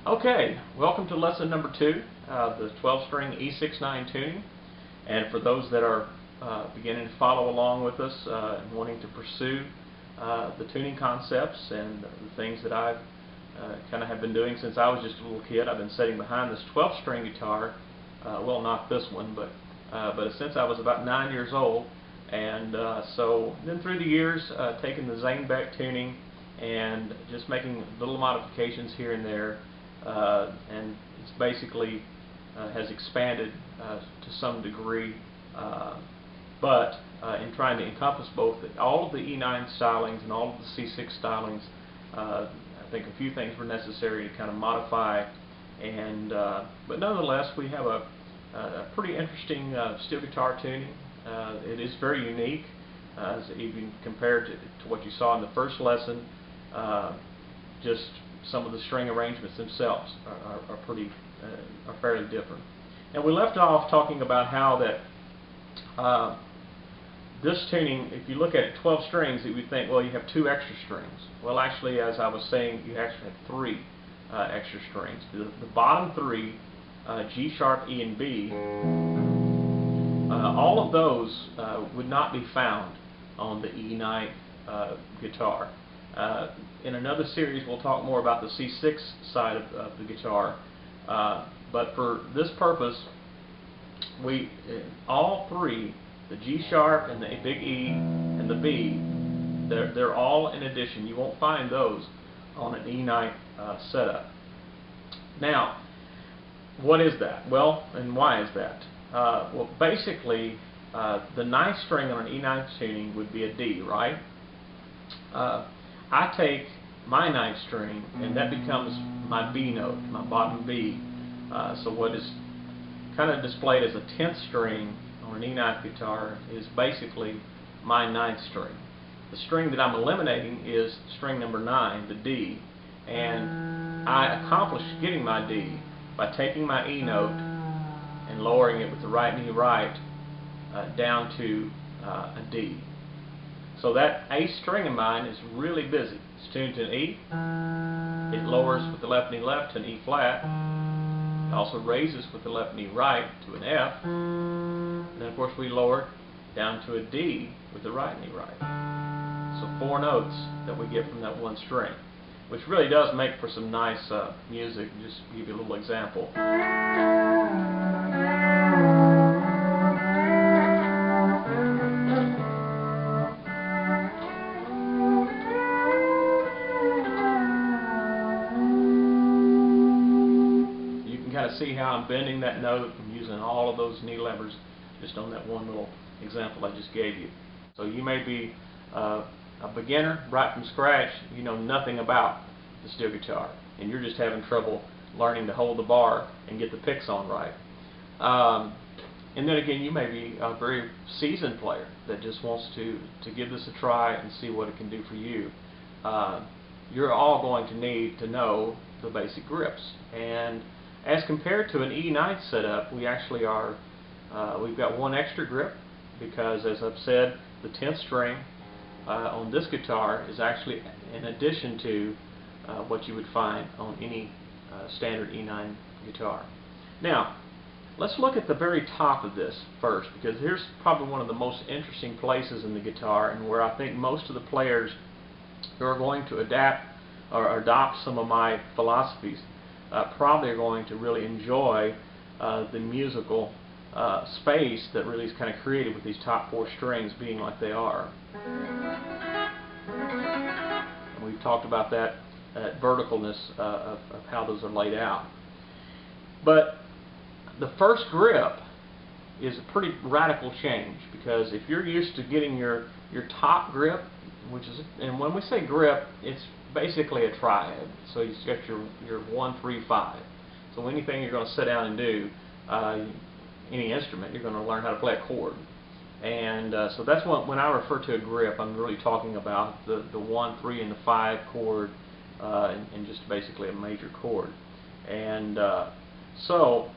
Okay, welcome to lesson number 2, the 12-string E6-9 tuning. And for those that are beginning to follow along with us and wanting to pursue the tuning concepts and the things that I've kind of have been doing since I was just a little kid. I've been sitting behind this 12-string guitar, well, not this one, but since I was about 9 years old. And so then through the years, taking the Zane tuning and just making little modifications here and there. And it's basically has expanded to some degree, but in trying to encompass both all of the E9 stylings and all of the C6 stylings, I think a few things were necessary to kind of modify. And but nonetheless, we have a pretty interesting steel guitar tuning. It is very unique, even compared to what you saw in the first lesson. Just some of the string arrangements themselves are fairly different. And we left off talking about how that this tuning, if you look at it, 12 strings, you would think, well, you have 2 extra strings. Well, actually, as I was saying, you actually have 3 extra strings. The bottom 3, G sharp, E, and B, all of those would not be found on the E9 guitar. In another series, we'll talk more about the C6 side of the guitar, but for this purpose, all 3, the G sharp and the big E and the B, they're all in addition. You won't find those on an E9 setup. Now, what is that? Well, and why is that? Well, basically, the 9th string on an E9 tuning would be a D, right? I take my 9th string and that becomes my B note, my bottom B. So what is kind of displayed as a 10th string on an E9 guitar is basically my 9th string. The string that I'm eliminating is string number 9, the D, and I accomplish getting my D by taking my E note and lowering it with the right knee right down to a D. So that A string of mine is really busy. It's tuned to an E. It lowers with the left knee left to an E flat. It also raises with the left knee right to an F. And then of course we lower it down to a D with the right knee right. So 4 notes that we get from that one string, which really does make for some nice music. Just to give you a little example. Kind of see how I'm bending that note and using all of those knee levers just on that one little example I just gave you. So you may be a beginner right from scratch, you know nothing about the steel guitar, and you're just having trouble learning to hold the bar and get the picks on right. And then again, you may be a very seasoned player that just wants to give this a try and see what it can do for you. You're all going to need to know the basic grips. And as compared to an E9 setup, we actually are, we've got 1 extra grip because, as I've said, the 10th string on this guitar is actually in addition to what you would find on any standard E9 guitar. Now, let's look at the very top of this first, because here's probably one of the most interesting places in the guitar and where I think most of the players who are going to adapt or adopt some of my philosophies probably are going to really enjoy the musical space that really is kind of created with these top 4 strings being like they are. And we've talked about that verticalness of how those are laid out. But the first grip is a pretty radical change, because if you're used to getting your top grip, which is, and when we say grip, it's basically a triad. So you've got your 1, 3, 5. So anything you're going to sit down and do, any instrument, you're going to learn how to play a chord. And so that's when I refer to a grip, I'm really talking about the 1, 3, and the 5 chord, and just basically a major chord. And so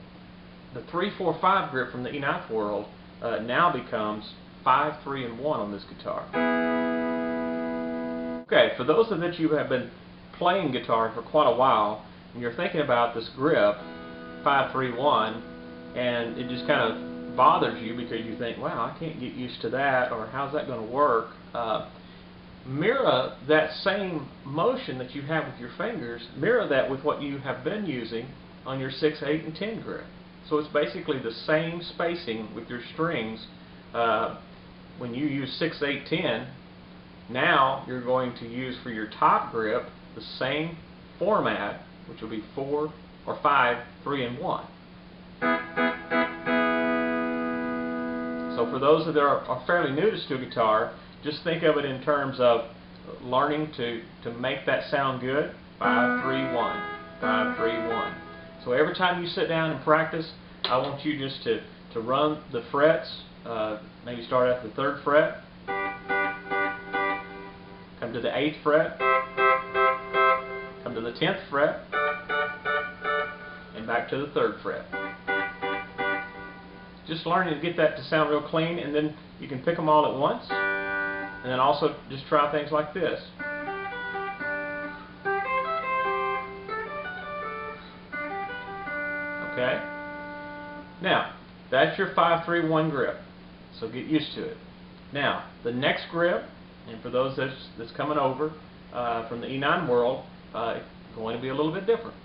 the 3, 4, 5 grip from the E9 world now becomes 5, 3, and 1 on this guitar. Okay, for those of you who have been playing guitar for quite a while, and you're thinking about this grip, 5-3-1, and it just kind of bothers you because you think, wow, I can't get used to that, or how's that going to work? Mirror that same motion that you have with your fingers, mirror that with what you have been using on your 6, 8, and 10 grip. So it's basically the same spacing with your strings. When you use 6, 8, 10, now you're going to use for your top grip the same format, which will be 4 or 5, 3, and 1. So for those that are fairly new to steel guitar, just think of it in terms of learning to make that sound good. 5, 3, 1, 5, 3, 1. So every time you sit down and practice, I want you just to run the frets. Maybe start at the 3rd fret, come to the 8th fret, come to the 10th fret, and back to the 3rd fret. Just learning to get that to sound real clean, and then you can pick them all at once, and then also just try things like this. Okay? Now, that's your 5-3-1 grip, so get used to it. Now, the next grip, and for those that's coming over from the E9 world, it's going to be a little bit different.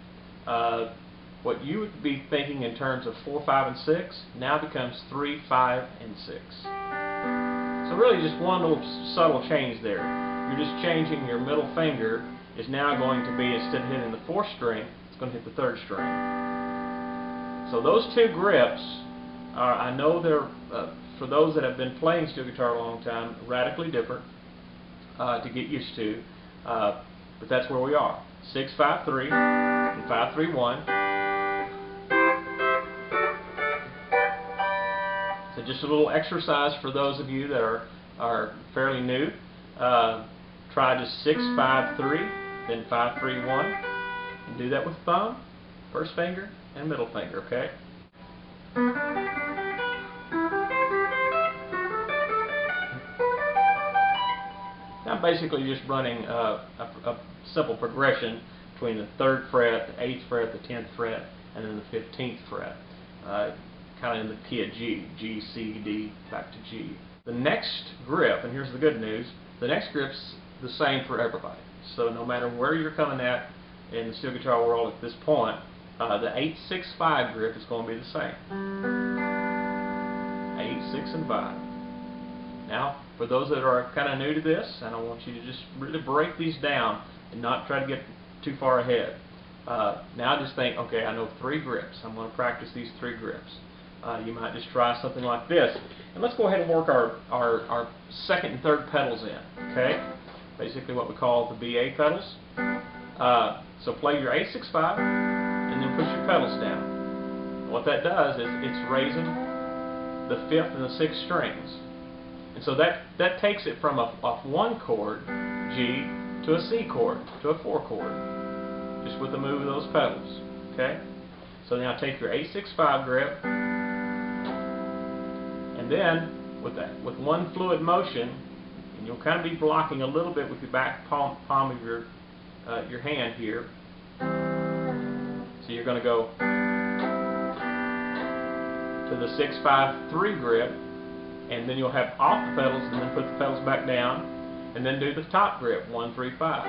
What you would be thinking in terms of 4, 5, and 6 now becomes 3, 5, and 6. So really just one little subtle change there. You're just changing your middle finger is now going to be, instead of hitting the 4th string, it's going to hit the 3rd string. So those two grips are, I know they're, for those that have been playing steel guitar a long time, radically different to get used to, but that's where we are. 6, 5, 3, and 5, 3, 1. So just a little exercise for those of you that are fairly new. Try just 6, 5, 3, then 5, 3, 1, and do that with thumb, first finger, and middle finger, okay? Now I'm basically just running a simple progression between the 3rd fret, the 8th fret, the 10th fret, and then the 15th fret. Kind of in the key of G. G, C, D, back to G. The next grip, and here's the good news, the next grip's the same for everybody. So no matter where you're coming at in the steel guitar world at this point, the 8, 6, 5 grip is going to be the same. 8, 6, and 5. Now, for those that are kind of new to this, and I want you to just really break these down and not try to get too far ahead. Now just think, okay, I know 3 grips. I'm going to practice these 3 grips. You might just try something like this. And let's go ahead and work our 2nd and 3rd pedals in, okay? Basically what we call the BA pedals. So play your 8, 6, 5, and then push your pedals down. What that does is it's raising the 5th and the 6th strings. And so that takes it from off 1 chord, G, to a C chord, to a 4 chord, just with the move of those pedals, okay? So now take your 8, 6, 5 grip, and then with one fluid motion, and you'll kind of be blocking a little bit with your back palm of your hand here. So you're going to go to the 6, 5, 3 grip, and then you'll have off the pedals, and then put the pedals back down, and then do the top grip, 1, 3, 5,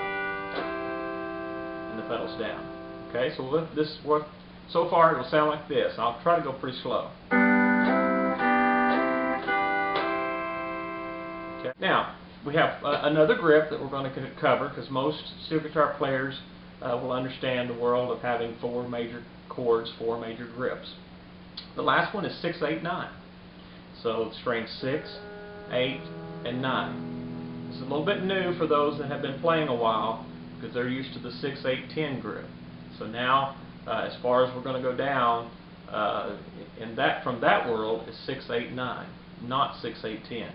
and the pedals down. Okay, so this work. So far it will sound like this. I'll try to go pretty slow. Okay. Now we have another grip that we're going to cover, because most steel guitar players will understand the world of having 4 major chords, 4 major grips. The last one is 6, 8, 9. So strings 6, 8, and 9. This is a little bit new for those that have been playing a while, because they're used to the 6, 8, 10 grip. So now, as far as we're going to go down, from that world is 6, 8, 9, not 6, 8, 10.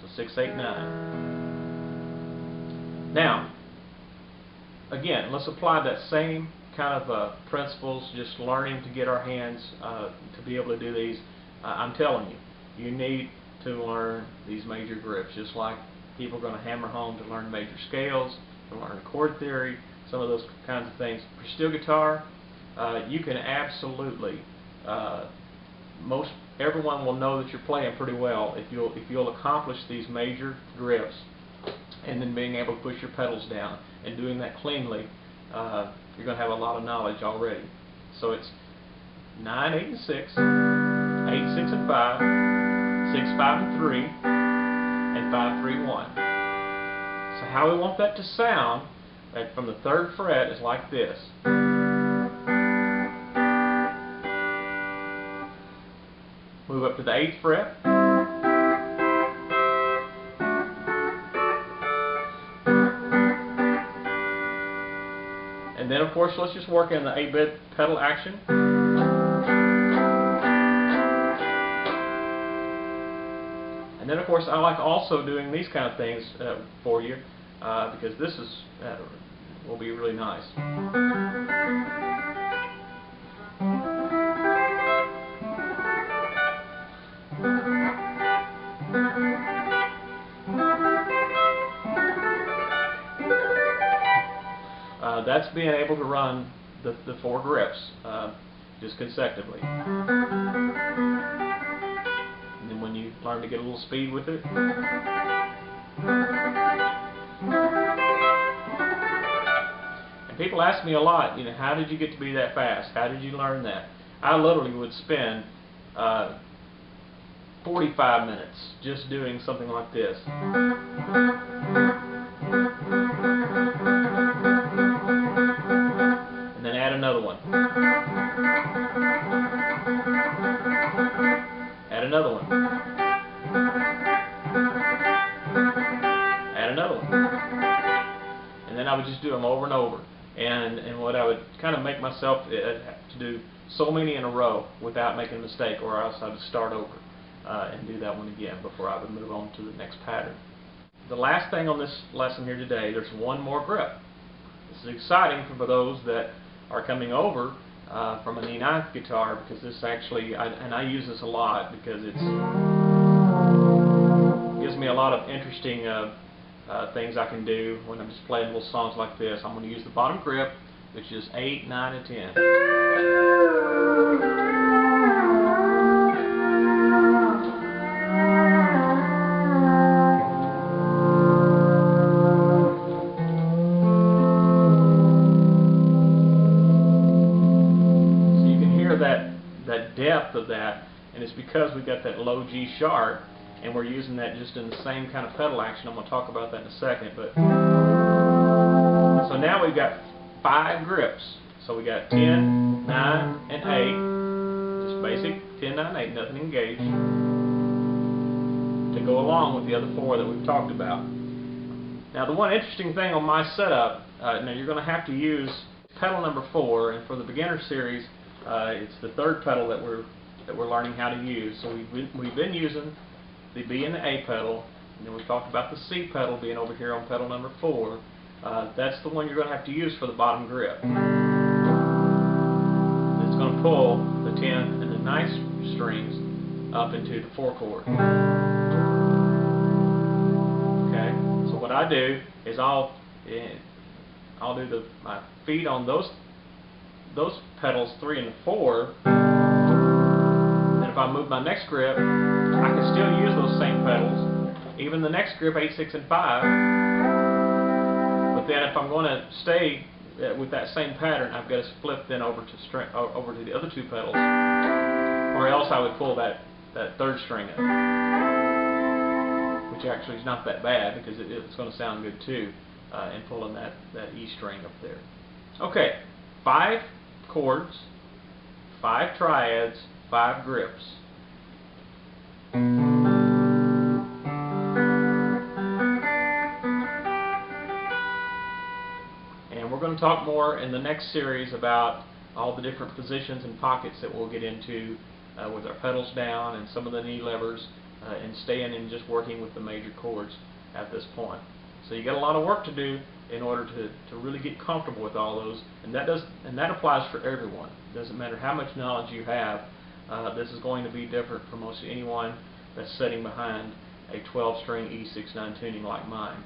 So 6, 8, 9. Now, again, let's apply that same kind of principles, just learning to get our hands to be able to do these. I'm telling you, you need to learn these major grips, just like people are going to hammer home to learn major scales, to learn chord theory, some of those kinds of things. For steel guitar, you can absolutely, everyone will know that you're playing pretty well if you'll accomplish these major grips, and then being able to push your pedals down and doing that cleanly. You're going to have a lot of knowledge already. So it's 9, 8, and 6, 8, 6, and 5, 6, 5, and 3, and 5, 3, 1. So how we want that to sound from the 3rd fret is like this. Move up to the 8th fret. And then, of course, let's just work in the 8-bit pedal action. And then, of course, I like also doing these kind of things for you because this is will be really nice. That's being able to run the 4 grips just consecutively. And then when you learn to get a little speed with it. And people ask me a lot, how did you get to be that fast? How did you learn that? I literally would spend 45 minutes just doing something like this. Add another one. Add another one. Add another one. And then I would just do them over and over. And what I would kind of make myself to do so many in a row without making a mistake, or else I would start over and do that one again before I would move on to the next pattern. The last thing on this lesson here today, there's one more grip. This is exciting for those that are coming over from an E9 guitar, because this actually, I use this a lot because it gives me a lot of interesting things I can do when I'm just playing little songs like this. I'm going to use the bottom grip, which is 8, 9, and 10. That depth of that, and it's because we've got that low G sharp, and we're using that just in the same kind of pedal action. I'm going to talk about that in a second. But so now we've got 5 grips. So we got 10, 9, and 8, just basic 10, 9, 8, nothing engaged, to go along with the other 4 that we've talked about. Now, the one interesting thing on my setup, now you're going to have to use pedal number 4, and for the beginner series, it's the 3rd pedal that we're learning how to use. So we've been using the B and the A pedal, and then we've talked about the C pedal being over here on pedal number 4. That's the one you're going to have to use for the bottom grip. It's going to pull the 10 and the 9 strings up into the 4 chord. Okay. So what I do is I'll do my feet on those pedals 3 and 4, and if I move my next grip, I can still use those same pedals, even the next grip, 8, 6, and 5, but then if I'm going to stay with that same pattern, I've got to flip then over to the other 2 pedals, or else I would pull that 3rd string up, which actually is not that bad because it's going to sound good too, in pulling that E string up there. Okay, 5 chords, 5 triads, 5 grips. And we're going to talk more in the next series about all the different positions and pockets that we'll get into with our pedals down and some of the knee levers, and staying and just working with the major chords at this point. So you got a lot of work to do in order to really get comfortable with all those, and that applies for everyone. It doesn't matter how much knowledge you have. This is going to be different for most anyone that's sitting behind a 12-string E69 tuning like mine.